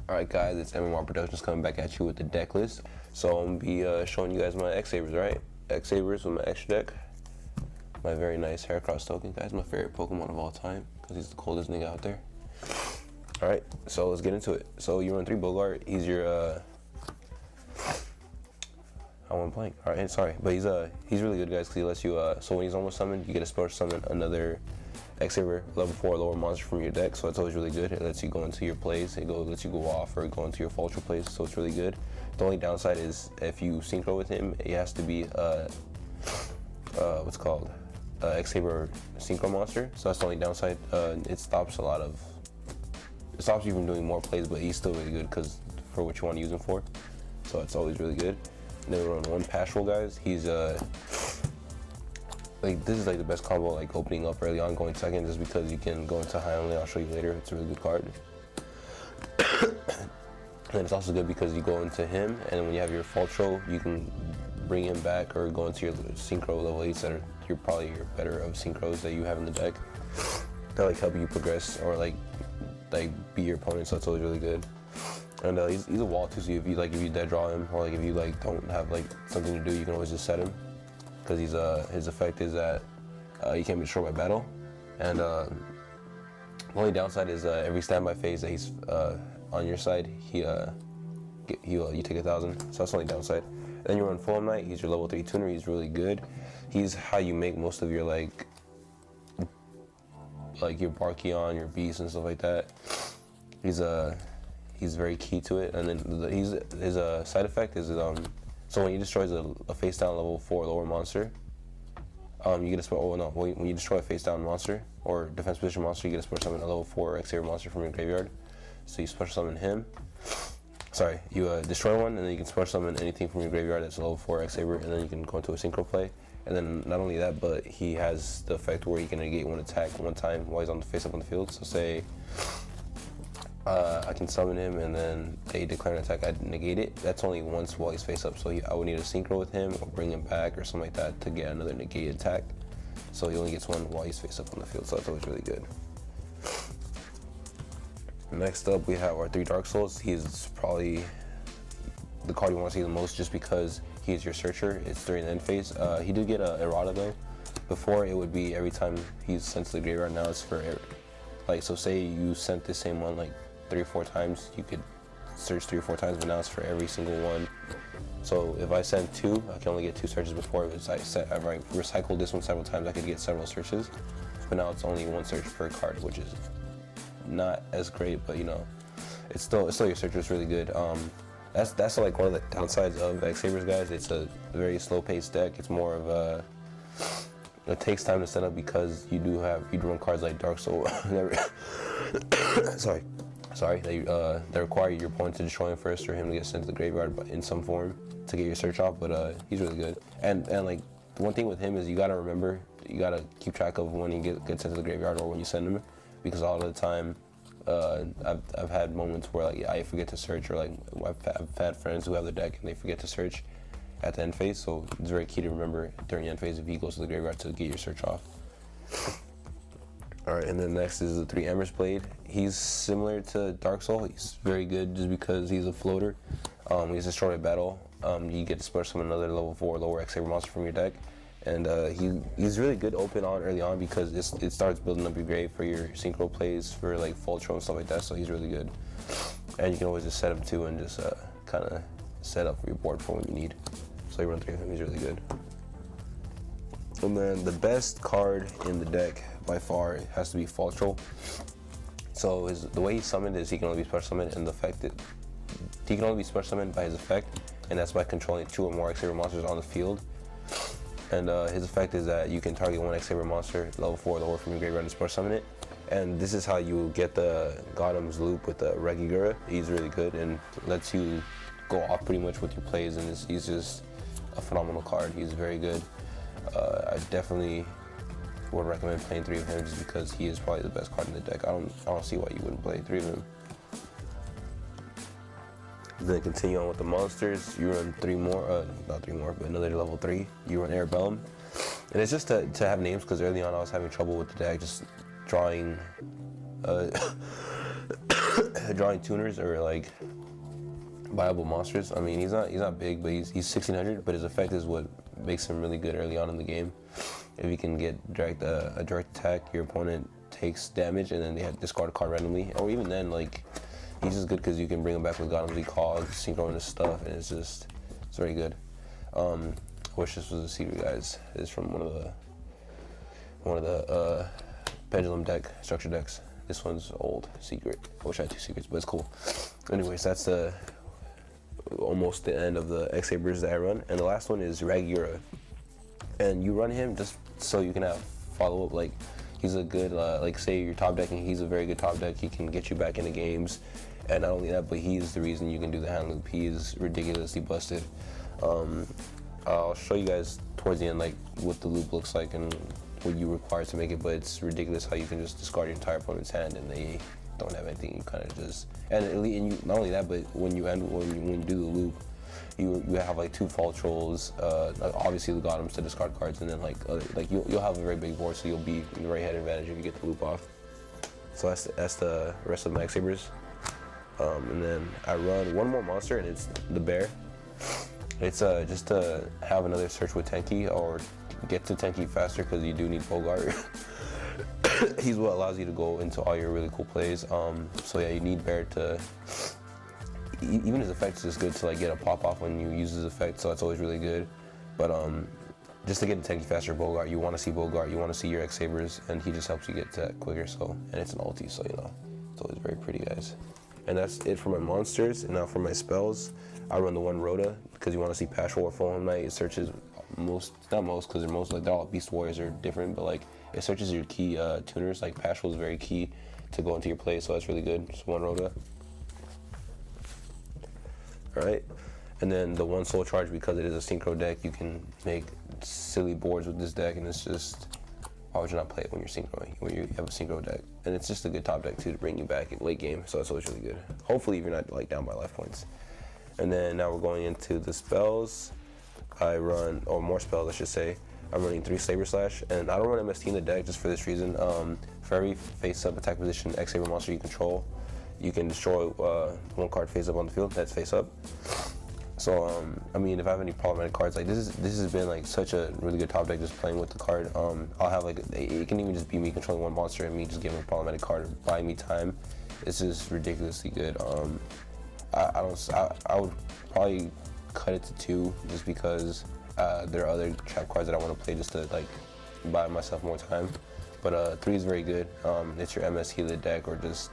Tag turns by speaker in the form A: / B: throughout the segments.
A: Alright guys, it's EMEMAR Productions coming back at you with the deck list. So I'm going to be showing you guys my X-Sabers, right? X-Sabers with my extra deck. My very nice Heracross token, guys. My favorite Pokemon of all time, because he's the coldest nigga out there. Alright, so let's get into it. So you run 3 Boggart. He's your, I went blank. Alright, sorry. But he's really good, guys, because he lets you, so when he's almost summoned, you get a special summon another X-Saber level 4 lower monster from your deck, so it's always really good. It lets you go into your plays, lets you go off or go into your Faultroll plays, so it's really good. The only downside is if you synchro with him, it has to be what's called X-Saber synchro monster, so that's the only downside. It stops you from doing more plays, but he's still really good because for what you want to use him for, so it's always really good. And then we run 1 PaShuul, guys. He's like, this is like the best combo, like opening up early on, going second, just because you can go into Hyunlei. I'll show you later. It's a really good card. And it's also good because you go into him, and when you have your Faultroll, you can bring him back or go into your synchro level 8s that are probably your better of synchros that you have in the deck. That like help you progress or like beat your opponent. So it's always really good. And he's a wall too. So if you dead draw him, or like if you like don't have like something to do, you can always just set him. Because his effect is that he can't be destroyed by battle, and the only downside is every standby phase that he's on your side, you take 1,000. So that's the only downside. And then you run Fullhelmknight. He's your level 3 tuner. He's really good. He's how you make most of your like your Barkion, your Beast, and stuff like that. He's very key to it. And then his side effect is so when you destroy a face down level 4 lower monster, you get a when you destroy a face down monster or defense position monster, you get a special summon a level 4 X-Saber monster from your graveyard. So you special summon him. Sorry, you destroy one, and then you can special summon anything from your graveyard that's a level 4 X-Saber, and then you can go into a synchro play. And then not only that, but he has the effect where he can negate one attack one time while he's on the face up on the field. So say I can summon him, and then they declare an attack, I negate it. That's only once while he's face up, so I would need a synchro with him or bring him back or something like that to get another negate attack. So he only gets one while he's face up on the field, so that's always really good. Next up, we have our 3 Darksouls. He's probably the card you want to see the most just because he's your searcher. It's during the end phase. He did get a errata though. Before it would be every time he's sent to the graveyard. Now it's for so say you sent the same one like 3 or 4 times, you could search 3 or 4 times, but now it's for every single one. So if I send 2, I can only get 2 searches. Before it was I recycled this one several times, I could get several searches, but now it's only 1 search per card, which is not as great, but you know, it's still your searcher is really good. That's like one of the downsides of X-Sabers, guys. It's a very slow-paced deck. It's more of it takes time to set up because you do run cards like Darksoul. That require your opponent to destroy him first or him to get sent to the graveyard in some form to get your search off. But he's really good. And like the one thing with him is you gotta remember, you gotta keep track of when he gets sent to the graveyard or when you send him, because a lot of the time I've had moments where like I forget to search, or like I've had friends who have the deck and they forget to search at the end phase, so it's very key to remember during the end phase if he goes to the graveyard to get your search off. Alright, and then next is the 3 Emmersblade. He's similar to Darksoul. He's very good just because he's a floater. He's destroyed at battle. You get to special summon another level 4 lower X-Saber monster from your deck. And he's really good early on because it starts building up your grave for your synchro plays for like Faultroll and stuff like that, so he's really good. And you can always just set him too and just kind of set up your board for when you need. So you run 3 of him, he's really good. And then the best card in the deck by far has to be Faultroll. So the way he's summoned is he can only be special summoned, and the fact that he can only be special summoned by his effect, and that's by controlling 2 or more X-Saber monsters on the field. And his effect is that you can target 1 X-Saber monster, level 4 or lower from your graveyard, and special summon it. And this is how you get the Gottoms loop with the Ragigura. He's really good and lets you go off pretty much with your plays, and he's just a phenomenal card. He's very good. I definitely would recommend playing 3 of him just because he is probably the best card in the deck. I don't see why you wouldn't play 3 of him. Then continue on with the monsters. You run 3 more, not 3 more, but another level 3. You run Arabellum. And it's just to have names, because early on I was having trouble with the deck, just drawing drawing tuners or like viable monsters. I mean, he's not big, but he's 1600. But his effect is what makes him really good early on in the game. If you can get a direct attack, your opponent takes damage, and then they have discard a card randomly. Or even then, like, he's just good because you can bring him back with Gottoms E Call, synchro into stuff, and it's very good. I wish this was a secret, guys. It's from one of the pendulum deck structure decks. This one's old secret. I wish I had 2 secrets, but it's cool. Anyways, that's almost the end of the X-Sabers that I run, and the last one is Ragigura. And you run him just so you can have follow-up. Like, he's a good, like, say you're top decking, he's a very good top deck. He can get you back into games, and not only that, but he's the reason you can do the hand loop. He is ridiculously busted. I'll show you guys towards the end, like, what the loop looks like and what you require to make it, but it's ridiculous how you can just discard your entire opponent's hand and they don't have anything. You kind of just, and you, not only that, but when you do the loop, you have like 2 Faultrolls, obviously the Gottoms to discard cards, and then like you'll have a very big board, so you'll be in the right hand advantage if you get the loop off. So that's the rest of my X-Sabers. And then I run one more monster, and it's the bear. It's just to have another search with Tenki, or get to Tenki faster, because you do need Boggart. He's what allows you to go into all your really cool plays. So yeah, you need bear to, even his effect is just good to like get a pop off when you use his effect, so that's always really good. But just to get to Tenki faster, Boggart, you want to see Boggart, you want to see your X-Sabers, and he just helps you get to that quicker. So, and it's an ulti, so you know, it's always very pretty, guys. And that's it for my monsters. And now for my spells, I run the one Rhoda, because you want to see PaShuul or Fullhelmknight. It searches not most, because they're all Beast Warriors are different, but like it searches your key tuners. Like PaShuul is very key to go into your play, so that's really good. Just one Rhoda. Alright, and then the one Soul Charge, because it is a synchro deck, you can make silly boards with this deck, and it's just, why would you not play it when you're synchroing, when you have a synchro deck? And it's just a good top deck too to bring you back in late game, so that's always really good. Hopefully if you're not like down by life points. And then now we're going into the spells. I run, or more spells I should say. I'm running 3 Saber Slash, and I don't run MST in the deck just for this reason. For every face-up attack position X-Saber monster you control, you can destroy 1 card face-up on the field. That's face-up. So I mean, if I have any problematic cards, like this has been like such a really good top deck just playing with the card. I'll have like, it can even just be me controlling 1 monster and me just giving a problematic card, buying me time. This is ridiculously good. I would probably cut it to 2 just because there are other trap cards that I want to play just to like buy myself more time. But 3 is very good. It's your MS heal the deck, or just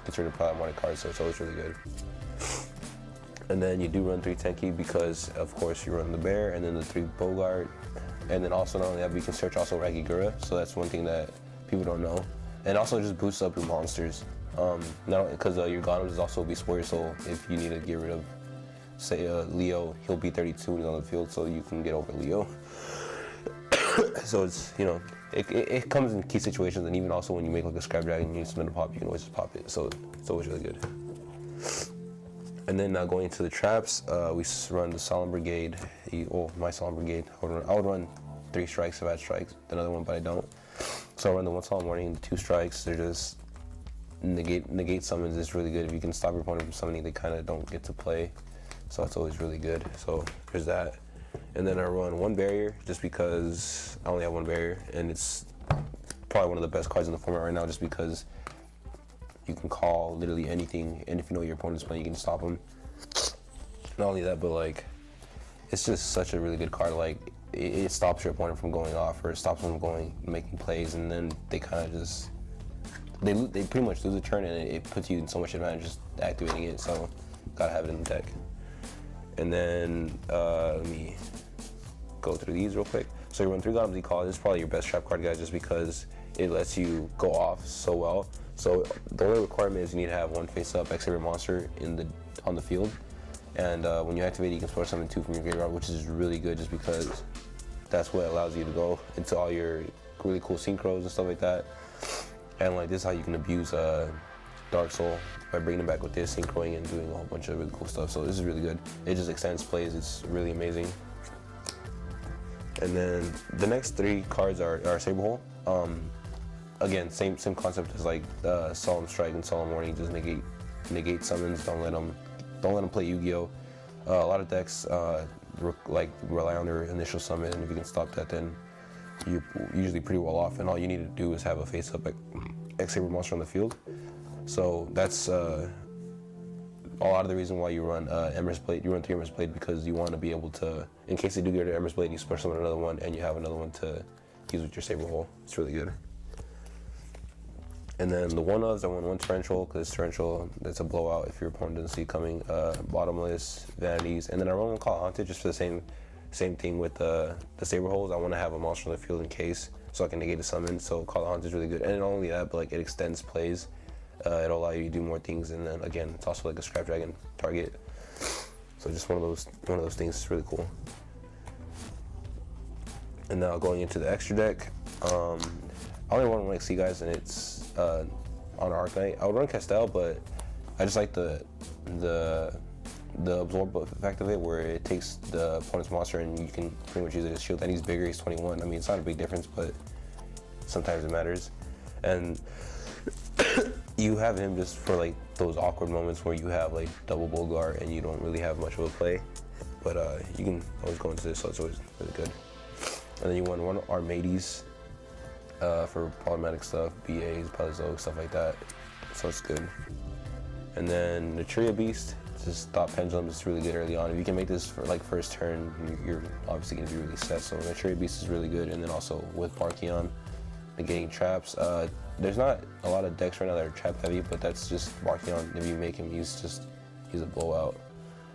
A: gets rid of problematic cards, so it's always really good. And then you do run 3 Tenki because of course you run the bear, and then the 3 Boggart, and then also not only that, but you can search also Ragigura, so that's one thing that people don't know. And also just boosts up your monsters. Not because your Gottoms is also a Beast Warrior, so if you need to get rid of, say, Leo, he'll be 32 when he's on the field, so you can get over Leo. So it's, you know, it comes in key situations, and even also when you make like a Scrap Dragon, you need something to pop, you can always just pop it, so it's always really good. And then now going into the traps, we run the Solemn Brigade, my Solemn Brigade. I would run 3 strikes if I had strikes, another one, but I don't. So I run the 1 Solemn Warning, the 2 strikes. They're just negate summons is really good. If you can stop your opponent from summoning, they kind of don't get to play, so that's always really good. So there's that. And then I run 1 barrier just because I only have 1 barrier, and it's probably one of the best cards in the format right now, just because you can call literally anything, and if you know your opponent's playing, you can stop them. Not only that, but like, it's just such a really good card. Like, it stops your opponent from going off, or it stops them from making plays, and then they kind of just, they pretty much lose a turn, and it puts you in so much advantage just activating it, so gotta have it in the deck. And then, let me go through these real quick. So you run 3 Gottoms E Call. This is probably your best trap card, guys, just because it lets you go off so well. So the only requirement is you need to have 1 face-up X-Saber monster on the field, and when you activate it, you can spell summon 2 from your graveyard, which is really good, just because that's what allows you to go into all your really cool synchros and stuff like that. And like, this is how you can abuse Darksoul, by bringing them back with this, synchroing, and doing a whole bunch of really cool stuff. So this is really good. It just extends plays. It's really amazing. And then the next 3 cards are Saber Hole. Again, same concept as like Solemn Strike and Solemn Warning, just negate negate summons. Don't let them play Yu-Gi-Oh. A lot of decks rely on their initial summon, and if you can stop that, then you're usually pretty well off. And all you need to do is have a face-up X-Saber monster on the field. So that's a lot of the reason why you run Emmersblade. You run 3 Emmersblade because you want to be able to, in case they do get an Emmersblade, you special summon another one, and you have another one to use with your Saber Hole. It's really good. And then the one-ofs, I want one Torrential, because Torrential, that's a blowout if your opponent doesn't see it coming. Bottomless, Vanities, and then I run one called Haunted just for the same thing with the Saber Holes. I want to have a monster on the field in case, so I can negate a summon. So Call Haunted is really good, and not only that, but like it extends plays. It'll allow you to do more things, and then again, it's also like a Scrap Dragon target. So just one of those things is really cool. And now going into the extra deck, I only run one XC, guys, and it's on Arknight. I would run Castel, but I just like the absorb effect of it, where it takes the opponent's monster and you can pretty much use it as shield. And he's bigger, he's 21. I mean, it's not a big difference, but sometimes it matters. And you have him just for like those awkward moments where you have like double Boggart and you don't really have much of a play. But you can always go into this, so it's always really good. And then you want one Armades for problematic stuff, BAs, Palezo, stuff like that. So it's good. And then Naturia Beast, just stop pendulums. It's really good early on. If you can make this for like first turn, you're obviously going to be really set. So Naturia Beast is really good. And then also with Barkion, negating traps. There's not a lot of decks right now that are trap heavy, but that's just Barkion. If you make him, he's a blowout.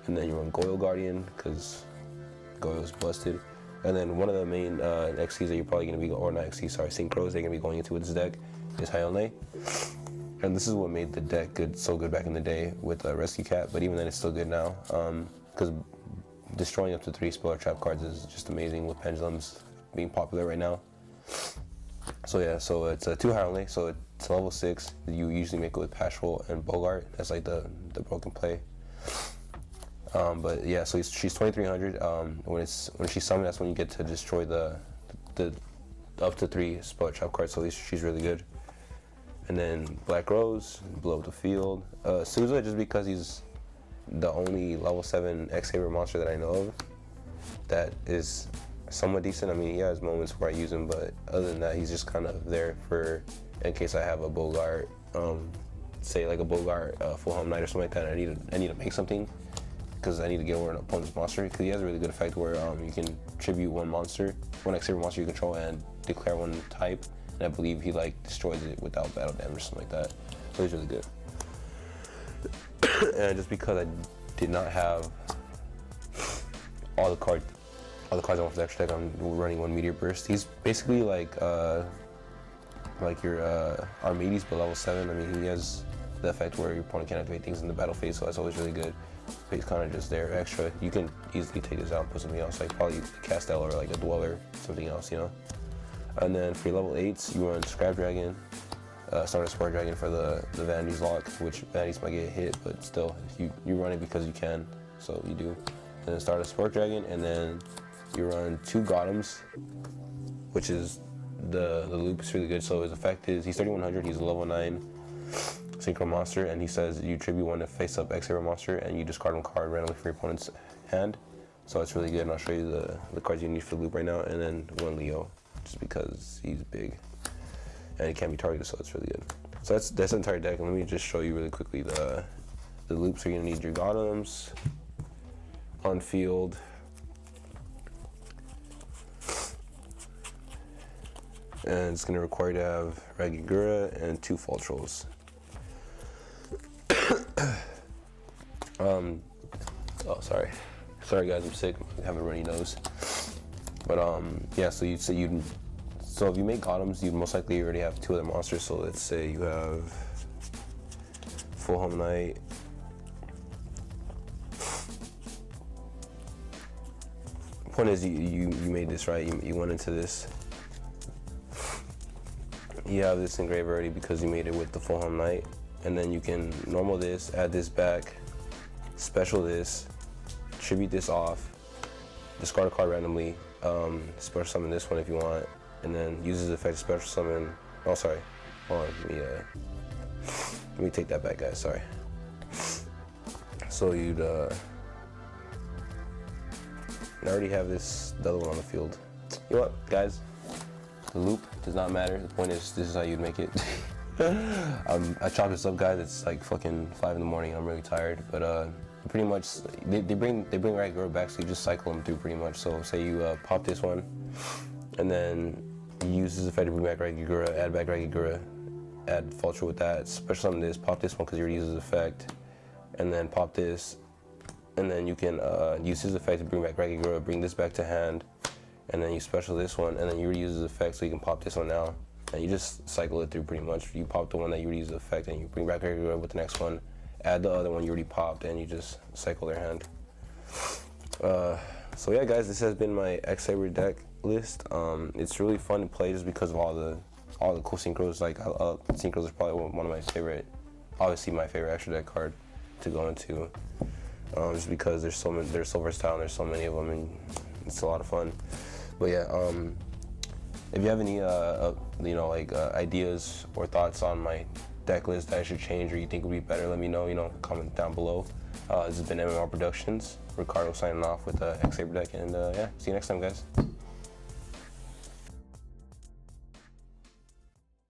A: And then you run Goyo Guardian because Goyo's busted. And then one of the main XCs that you're probably going to be, or not XCs, sorry, synchros they're going to be going into with this deck is Hyunlei. And this is what made the deck so good back in the day with Rescue Cat, but even then it's still good now. Because destroying up to 3 spell or trap cards is just amazing with pendulums being popular right now. So yeah, so it's a 2 Hyunlei, so it's level 6. You usually make it with PaShuul and Boggart. That's like the broken play. But yeah, so she's 2300. When she's summoned, that's when you get to destroy the up to 3 spell trap cards. So she's really good. And then Black Rose, blow up the field. Souza, just because he's the only level 7 X-Saber monster that I know of that is somewhat decent. I mean, he has moments where I use him, but other than that, he's just kind of there for in case I have a Boggart, say like a Boggart Fullhelmknight or something like that. And I need to make something, because I need to get over an opponent's monster, because he has a really good effect where you can tribute one X-Saber monster you control and declare one type, and I believe he like destroys it without battle damage or something like that. So he's really good. And just because I did not have all the cards I want for the extra deck, I'm running one Meteorburst. He's basically like your Armades, but level 7. I mean, he has the effect where your opponent can activate things in the battle phase, so that's always really good. But he's kind of just there extra. You can easily take this out and put something else, like probably a Castel or like a Dweller, something else, you know. And then for your level 8s, you run Scrap Dragon, Stardust Dragon for the Vanity's lock, which Vanities might get hit, but still, you run it because you can, so you do. And then Stardust Dragon, and then you run 2 Gottoms, which is the loop is really good. So his effect is he's 3100. He's a level 9 synchro monster, and he says you tribute one to face up X-Saber monster, and you discard one card randomly from your opponent's hand. So it's really good, and I'll show you the cards you need for the loop right now. And then one Leo, just because he's big and he can't be targeted, so it's really good. So that's the entire deck. And let me just show you really quickly the loops. You're gonna need your Gottoms on field. And it's going to require to have Ragigura and 2 Faultrolls. Oh, sorry guys, I'm sick. I have a runny nose. But yeah, so if you make Gottoms, you'd most likely already have 2 other monsters. So let's say you have Fullhelmknight, point is you made this, right? You went into this. You have this engraved already because you made it with the Fullhelmknight, and then you can normal this, add this back, special this, tribute this off, discard a card randomly, special summon this one if you want, and then use this effect to special summon. Oh, sorry. Hold on. Let me take that back, guys. Sorry. So you'd I already have the other one on the field. You know what, guys? The loop does not matter. The point is, this is how you'd make it. I chopped this up, guys. It's like fucking 5 in the morning. I'm really tired, but pretty much they bring Ragigura back, so you just cycle them through pretty much. So say you pop this one, and then you use this effect to bring back Ragigura, add back Ragigura, add Faultroll with that. Special summon this, pop this one because you already used this effect, and then pop this, and then you can use his effect to bring back Ragigura, bring this back to hand, and then you special this one, and then you reuse his effect so you can pop this one now. And you just cycle it through pretty much. You pop the one that you reuse the effect, and you bring back Ragigura with the next one, add the other one you already popped, and you just cycle their hand. So yeah, guys, this has been my X-Saber deck list. It's really fun to play just because of all the cool synchros. Like synchros is probably one of my favorite, obviously my favorite extra deck card to go into. Just because they're so versatile and there's so many of them, and it's a lot of fun. But yeah, if you have any ideas or thoughts on my deck list that I should change or you think would be better, let me know. Comment down below. This has been EMEMAR Productions. Ricardo signing off with the X-Saber deck, and yeah, see you next time, guys.